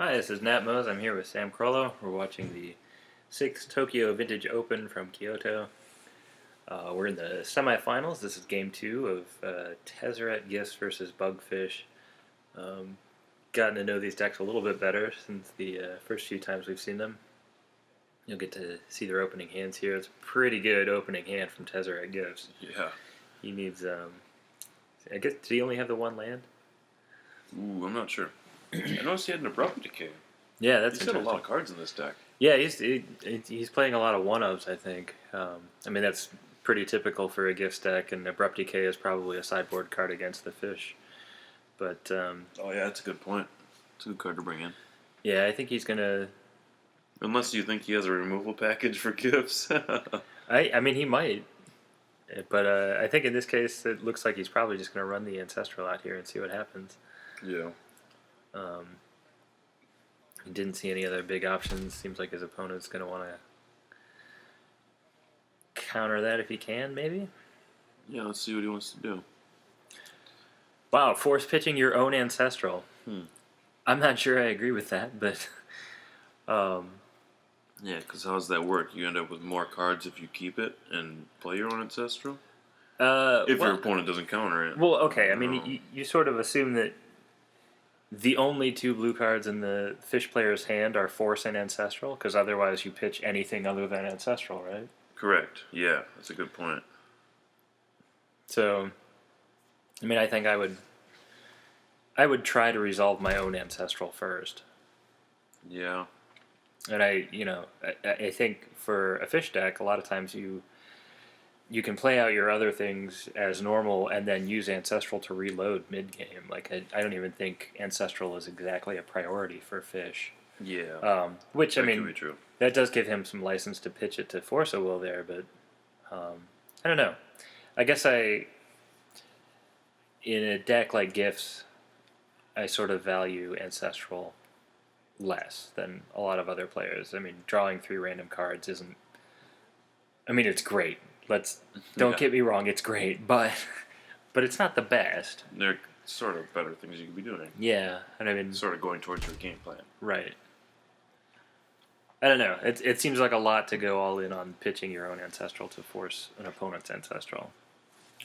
Hi, this is Nat Moes. I'm here with Sam Krohlow. We're watching the 6th Tokyo Vintage Open from Kyoto. We're in the semifinals. This is game 2 of Tezzeret Gifts versus Bugfish. Gotten to know these decks a little bit better since the first few times we've seen them. You'll get to see their opening hands here. It's a pretty good opening hand from Tezzeret Gifts. Yeah. He needs, I guess, did he only have the one land? Ooh, I'm not sure. I noticed he had an Abrupt Decay. Yeah, that's He's got a lot of cards in this deck. Yeah, he's playing a lot of one-ofs, I think. I mean, that's pretty typical for a Gifts deck, and Abrupt Decay is probably a sideboard card against the fish. But oh yeah, that's a good point. It's a good card to bring in. Yeah, I think he's gonna. Unless you think he has a removal package for Gifts. I mean, he might. But I think in this case, it looks like he's probably just gonna run the Ancestral out here and see what happens. Yeah. He didn't see any other big options. Seems like his opponent's going to want to counter that if he can, maybe? Yeah, let's see what he wants to do. Wow, force pitching your own Ancestral. I'm not sure I agree with that, but... yeah, because how does that work? You end up with more cards if you keep it and play your own Ancestral? If your opponent doesn't counter it. Well, okay, I mean, you sort of assume that the only 2 blue cards in the fish player's hand are Force and Ancestral, because otherwise you pitch anything other than Ancestral, right? Correct. Yeah, that's a good point. So, I mean, I think I would try to resolve my own Ancestral first. Yeah. And I think for a fish deck, a lot of times you can play out your other things as normal and then use Ancestral to reload mid-game. Like, I don't even think Ancestral is exactly a priority for fish. Yeah. Which, that I mean, could be true. That does give him some license to pitch it to force a will there, but I don't know. I guess in a deck like Gifts, I sort of value Ancestral less than a lot of other players. I mean, drawing 3 random cards isn't... I mean, it's great. Don't get me wrong, it's great, but it's not the best. They're sort of better things you could be doing. Yeah, and I mean, sort of going towards your game plan. Right. I don't know. It seems like a lot to go all in on pitching your own Ancestral to force an opponent's Ancestral.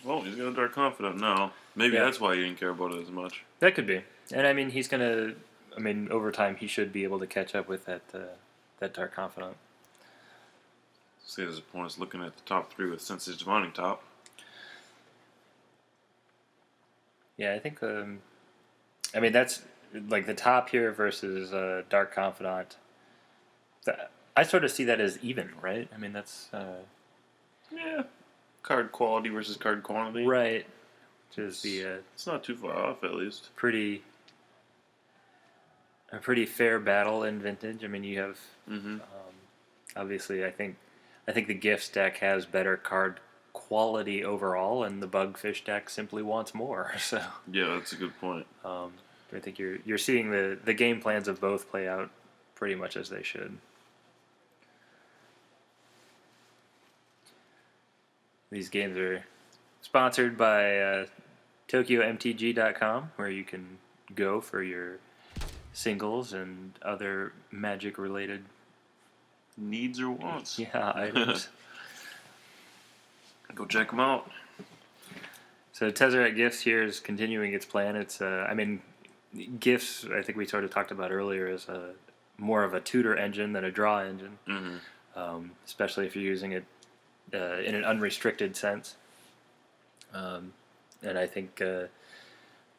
Well, he's got a Dark Confidant now. Maybe that's why he didn't care about it as much. That could be. And I mean, he's gonna. I mean, over time, he should be able to catch up with that Dark Confidant. See, his opponent's looking at the top 3 with Senses Divining top. Yeah, I think. I mean, that's like the top here versus Dark Confidant. I sort of see that as even, right? I mean, that's. Yeah, card quality versus card quantity. Right. Which is it's not too far off, at least. A pretty fair battle in Vintage. I mean, you have. Obviously, I think the Gifts deck has better card quality overall, and the Bugfish deck simply wants more. So yeah, that's a good point. I think you're seeing the game plans of both play out pretty much as they should. These games are sponsored by TokyoMTG.com, where you can go for your singles and other Magic-related needs or wants. Yeah, items. Go check them out. So Tezzeret Gifts here is continuing its plan. It's I mean, Gifts, I think we sort of talked about earlier, is more of a tutor engine than a draw engine. Especially if you're using it in an unrestricted sense. And I think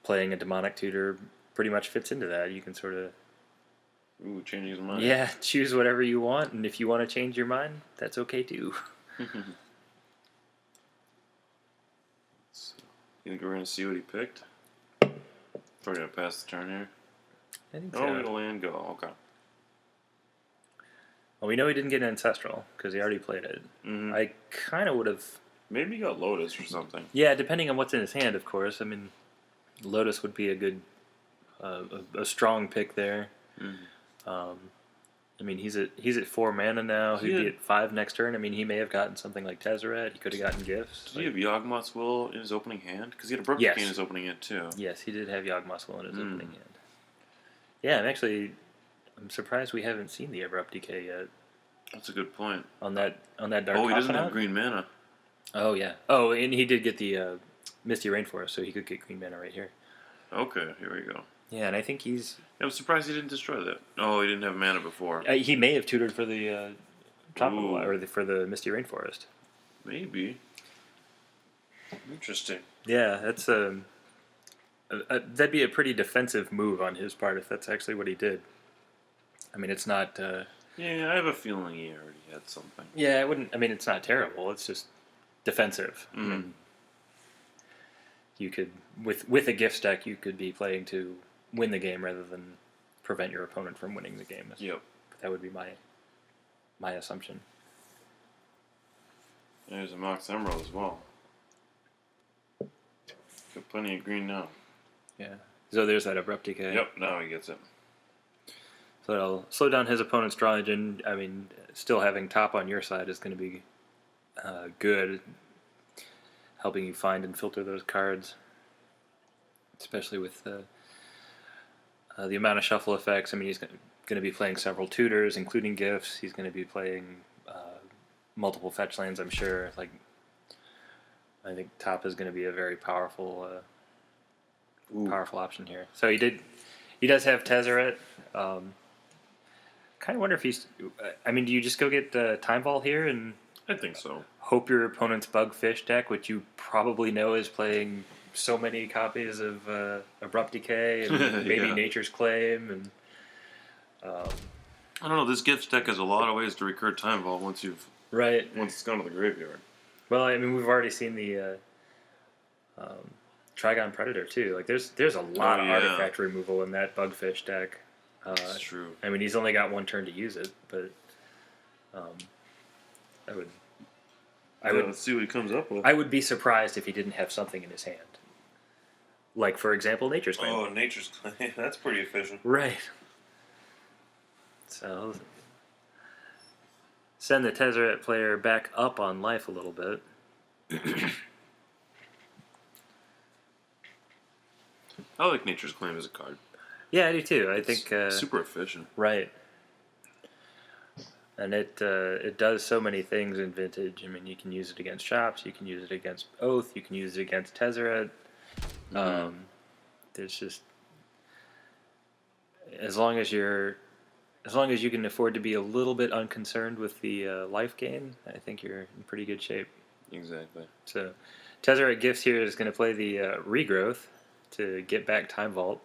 playing a Demonic Tutor pretty much fits into that. You can sort of change his mind. Yeah, choose whatever you want, and if you want to change your mind, that's okay too. So, you think we're going to see what he picked? We're going to pass the turn here? I think so. Oh, it'll land go. Okay. Well, we know he didn't get an Ancestral, because he already played it. I kind of would have... Maybe he got Lotus or something. Yeah, depending on what's in his hand, of course. I mean, Lotus would be a good... a strong pick there. I mean, he's at 4 mana now. He'd be at 5 next turn. I mean, he may have gotten something like Tezzeret. He could have gotten Gifts. Did he have Yawgmoth's Will in his opening hand? Because he had a Broken Cane in his opening hand, too. Yes, he did have Yawgmoth's Will in his opening hand. Yeah, I'm actually I'm surprised we haven't seen the Abrupt Decay yet. That's a good point. On that Dark Oh, he doesn't Confidant? have green mana. Oh, yeah. Oh, and he did get the Misty Rainforest, so he could get green mana right here. Okay, here we go. Yeah, and I think he's... I'm surprised he didn't destroy that. Oh, he didn't have mana before. He may have tutored for the Tropical, or for the Misty Rainforest. Maybe. Interesting. Yeah, that's that'd be a pretty defensive move on his part if that's actually what he did. I mean, it's not... Yeah, I have a feeling he already had something. Yeah, it's not terrible. It's just defensive. Mm. I mean, you could, with a gift stack, you could be playing to win the game rather than prevent your opponent from winning the game. Yep. That would be my assumption. There's a Mox Emerald as well. Got plenty of green now. Yeah. So there's that Abrupt Decay. Yep, now he gets it. So it'll slow down his opponent's draw engine. I mean, still having top on your side is going to be good, helping you find and filter those cards, especially with the amount of shuffle effects. I mean, he's going to be playing several tutors, including gifts. He's going to be playing multiple fetch lands, I'm sure. Like, I think top is going to be a very powerful option here. So he does have Tezzeret. Kind of wonder if he's... I mean, do you just go get Time Vault here and... I think so. Hope your opponent's Bugfish deck, which you probably know is playing so many copies of Abrupt Decay and maybe Yeah. Nature's Claim and... I don't know, this gift deck has a lot of ways to recur Time Vault once it's gone to the graveyard. Well, I mean, we've already seen the Trigon Predator, too. Like, there's a lot of artifact removal in that Bugfish deck. That's true. I mean, he's only got one turn to use it, but Let's see what he comes up with. I would be surprised if he didn't have something in his hand. Like, for example, Nature's Claim. Oh, Nature's Claim. That's pretty efficient. Right. So, send the Tezzeret player back up on life a little bit. I like Nature's Claim as a card. Yeah, I do too. I think super efficient. Right. And it does so many things in Vintage. I mean, you can use it against Shops, you can use it against Oath, you can use it against Tezzeret. There's just as long as you can afford to be a little bit unconcerned with the life gain, I think you're in pretty good shape. Exactly. So, Tezzeret Gifts here is going to play the Regrowth to get back Time Vault,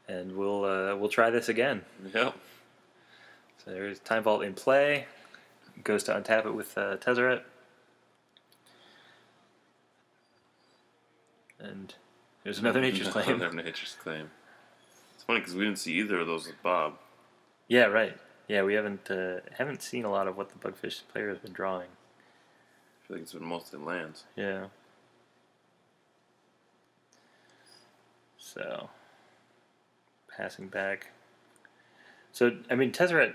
and we'll try this again. Yep. So there's Time Vault in play. Goes to untap it with Tezzeret. And there's another Nature's Claim. Another Nature's Claim. It's funny because we didn't see either of those with Bob. Yeah, right. Yeah, we haven't seen a lot of what the Bugfish player has been drawing. I feel like it's been mostly lands. Yeah. So, passing back. So, I mean, Tezzeret,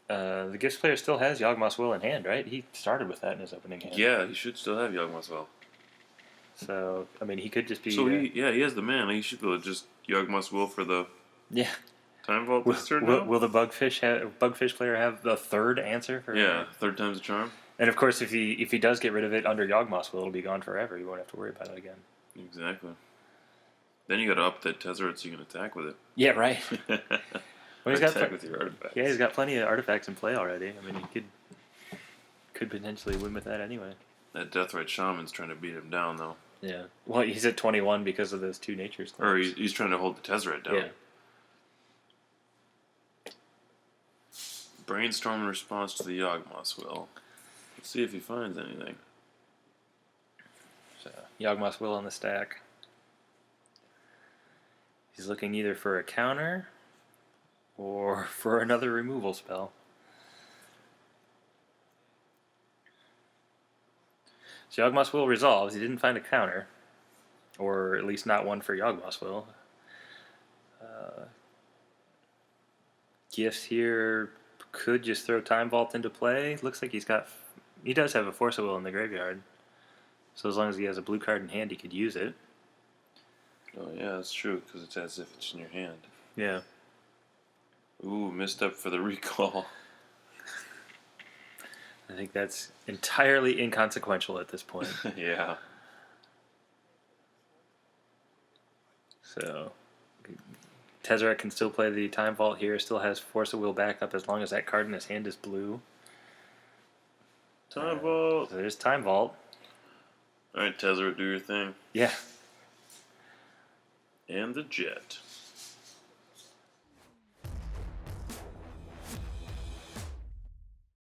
the Gifts player still has Yawgmoth's Will in hand, right? He started with that in his opening hand. Yeah, he should still have Yawgmoth's Will. So, I mean, he could just be... So, he has the mana. He should be able to just Yawgmoth's Will for the Time Vault this turn now? Will the Bugfish player have the third answer? For third time's a charm. And, of course, if he does get rid of it under Yawgmoth's Will, it'll be gone forever. You won't have to worry about it again. Exactly. Then you got to up that Tezzeret so you can attack with it. Yeah, right. Well, attack with your artifacts. Yeah, he's got plenty of artifacts in play already. I mean, he could potentially win with that anyway. That Deathrite Shaman's trying to beat him down, though. Yeah. Well, he's at 21 because of those two Nature's Claims. Or he's trying to hold the Tezzeret down. Yeah. Brainstorm in response to the Yawgmoth's Will. Let's see if he finds anything. So, Yawgmoth's Will on the stack. He's looking either for a counter or for another removal spell. So Yawgmoth's Will resolves. He didn't find a counter, or at least not one for Yawgmoth's Will. Gifts here could just throw Time Vault into play. Looks like he does have a Force of Will in the graveyard. So as long as he has a blue card in hand, he could use it. Oh yeah, that's true, because it's as if it's in your hand. Yeah. Ooh, misstep for the recall. I think that's entirely inconsequential at this point. Yeah. So, Tezzeret can still play the Time Vault here, still has Force of Will backup as long as that card in his hand is blue. Time Vault. So there's Time Vault. Alright, Tezzeret, do your thing. Yeah. And the Jet.